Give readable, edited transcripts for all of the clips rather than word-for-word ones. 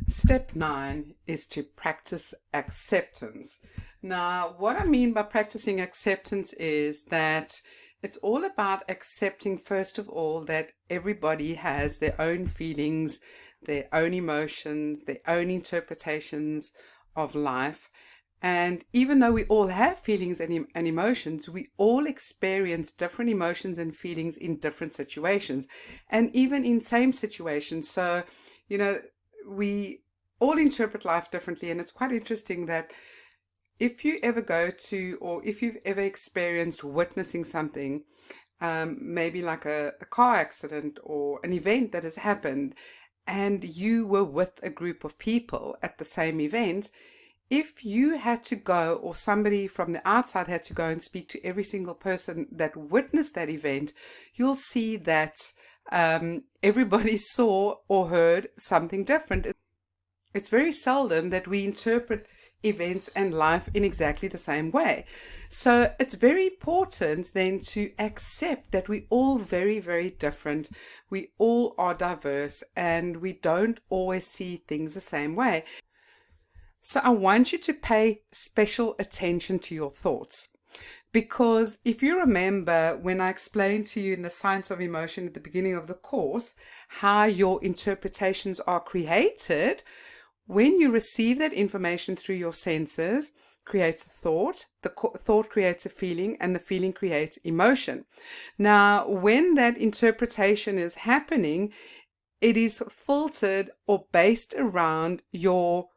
Step 9 is to practice acceptance. Now, what I mean by practicing acceptance is that it's all about accepting, first of all, that everybody has their own feelings, their own emotions, their own interpretations of life. And even though we all have feelings and emotions, we all experience different emotions and feelings in different situations, and even in same situations. So, you know, we all interpret life differently, and it's quite interesting that if you ever go to, or if you've ever experienced witnessing something, maybe like a car accident or an event that has happened, and you were with a group of people at the same event, if you had to go, or somebody from the outside had to go and speak to every single person that witnessed that event, you'll see that everybody saw or heard something different. It's very seldom that we interpret events and life in exactly the same way. So it's very important then to accept that we're all very, very different. We all are diverse and we don't always see things the same way. So I want you to pay special attention to your thoughts. Because if you remember when I explained to you in the Science of Emotion at the beginning of the course, how your interpretations are created, when you receive that information through your senses, creates a thought, the thought creates a feeling, and the feeling creates emotion. Now, when that interpretation is happening, it is filtered or based around your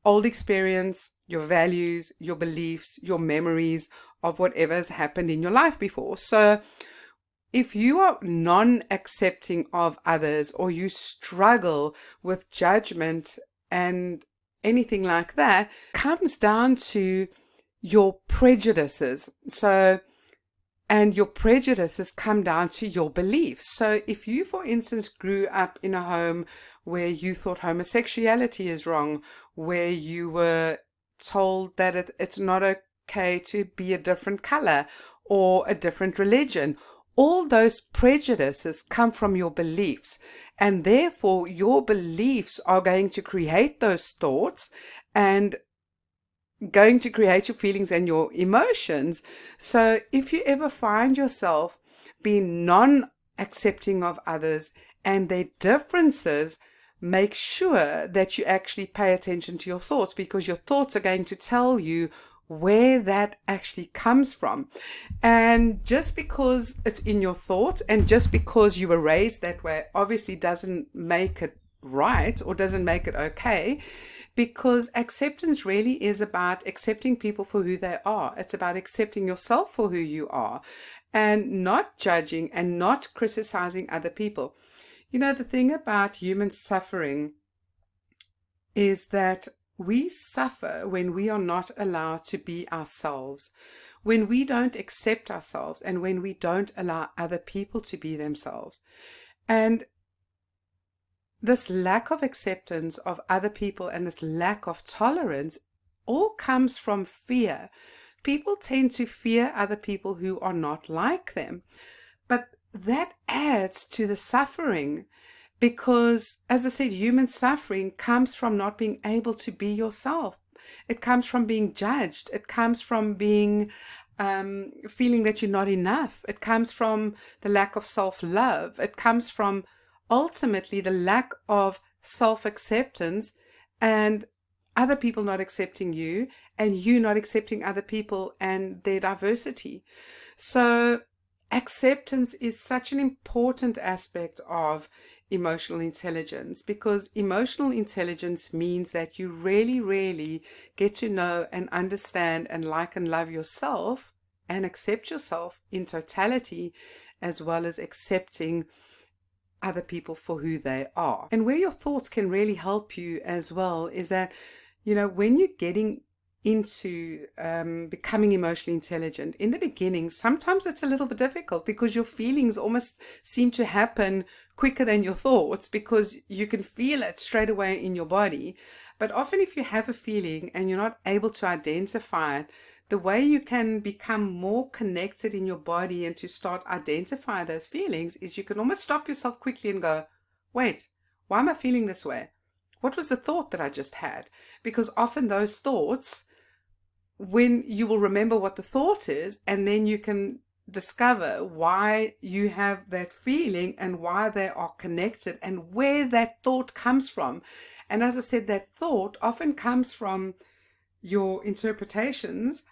old experience, your values, your beliefs, your memories of whatever has happened in your life before. So if you are non-accepting of others, or you struggle with judgment and anything like that, comes down to your prejudices. And your prejudices come down to your beliefs. So if you, for instance, grew up in a home where you thought homosexuality is wrong, where you were told that it's not okay to be a different color or a different religion, all those prejudices come from your beliefs, and therefore your beliefs are going to create those thoughts and going to create your feelings and your emotions. So if you ever find yourself being non-accepting of others and their differences, make sure that you actually pay attention to your thoughts, because your thoughts are going to tell you where that actually comes from. And just because it's in your thoughts and just because you were raised that way obviously doesn't make it right or doesn't make it okay, because acceptance really is about accepting people for who they are. It's about accepting yourself for who you are and not judging and not criticizing other people. You know, the thing about human suffering is that we suffer when we are not allowed to be ourselves, when we don't accept ourselves, and when we don't allow other people to be themselves. And this lack of acceptance of other people and this lack of tolerance all comes from fear. People tend to fear other people who are not like them. But that adds to the suffering, because, as I said, human suffering comes from not being able to be yourself. It comes from being judged. It comes from being feeling that you're not enough. It comes from the lack of self-love. It comes from ultimately the lack of self-acceptance, and other people not accepting you, and you not accepting other people and their diversity. So acceptance is such an important aspect of emotional intelligence, because emotional intelligence means that you really, really get to know and understand and like and love yourself and accept yourself in totality, as well as accepting other people for who they are. And where your thoughts can really help you as well is that, you know, when you're getting into becoming emotionally intelligent, in the beginning, sometimes it's a little bit difficult because your feelings almost seem to happen quicker than your thoughts, because you can feel it straight away in your body. But often if you have a feeling and you're not able to identify it, the way you can become more connected in your body and to start identify those feelings is you can almost stop yourself quickly and go, wait, why am I feeling this way? what was the thought that I just had? Because often those thoughts, when you will remember what the thought is, and then you can discover why you have that feeling and why they are connected and where that thought comes from. And as I said, that thought often comes from your interpretations,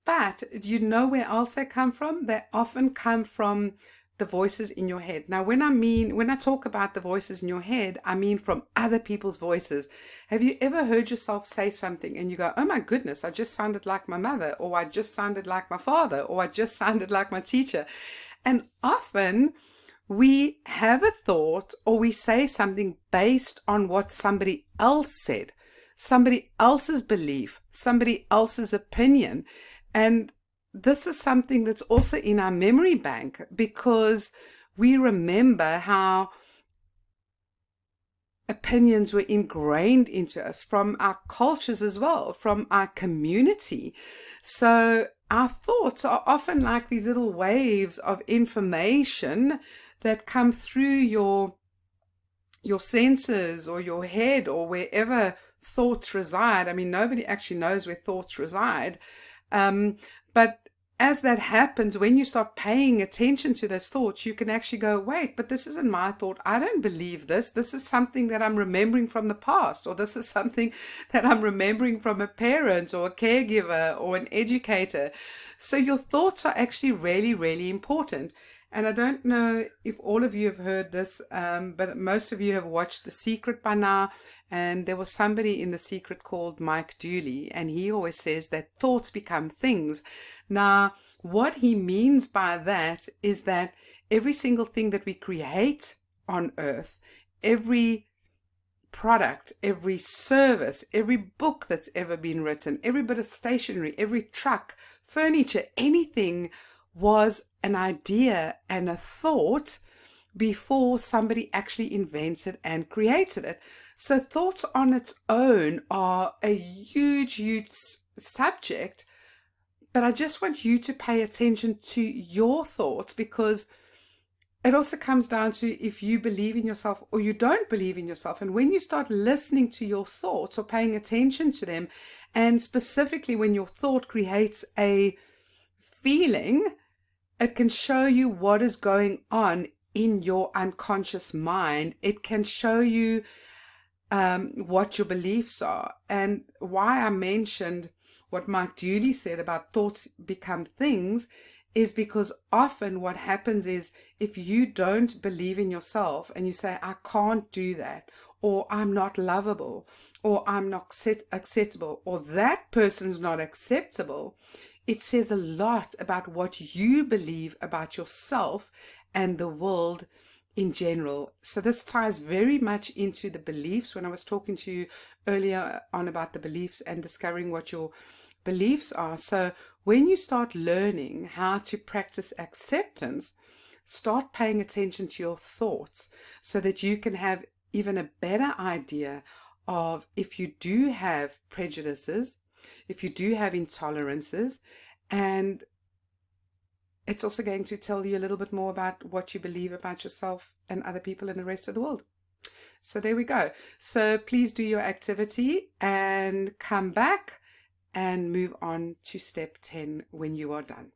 but do you know where else they come from? They often come from the voices in your head. Now, when I talk about the voices in your head, I mean from other people's voices. Have you ever heard yourself say something and you go, oh my goodness, I just sounded like my mother, or I just sounded like my father, or I just sounded like my teacher? And often we have a thought or we say something based on what somebody else said, somebody else's belief, somebody else's opinion. And this is something that's also in our memory bank, because we remember how opinions were ingrained into us from our cultures as well, from our community. So our thoughts are often like these little waves of information that come through your senses or your head or wherever thoughts reside. I mean, nobody actually knows where thoughts reside. But as that happens, when you start paying attention to those thoughts, you can actually go, wait, but this isn't my thought. I don't believe this. This is something that I'm remembering from the past, or this is something that I'm remembering from a parent or a caregiver or an educator. So your thoughts are actually really, really important. And I don't know if all of you have heard this, but most of you have watched The Secret by now. And there was somebody in The Secret called Mike Dooley, and he always says that thoughts become things. Now, what he means by that is that every single thing that we create on earth, every product, every service, every book that's ever been written, every bit of stationery, every truck, furniture, anything was an idea and a thought before somebody actually invented and created it. So thoughts on its own are a huge, huge subject, but I just want you to pay attention to your thoughts, because it also comes down to if you believe in yourself or you don't believe in yourself. And when you start listening to your thoughts or paying attention to them, and specifically when your thought creates a feeling, it can show you what is going on in your unconscious mind. It can show you what your beliefs are. And why I mentioned what Mike Dooley said about thoughts become things is because often what happens is, if you don't believe in yourself and you say, I can't do that, or I'm not lovable, or I'm not acceptable, or that person's not acceptable, it says a lot about what you believe about yourself and the world in general. So this ties very much into the beliefs. When I was talking to you earlier on about the beliefs and discovering what your beliefs are. So when you start learning how to practice acceptance, start paying attention to your thoughts so that you can have even a better idea of if you do have prejudices, if you do have intolerances, and it's also going to tell you a little bit more about what you believe about yourself and other people and the rest of the world. So there we go. So please do your activity and come back and move on to step 10 when you are done.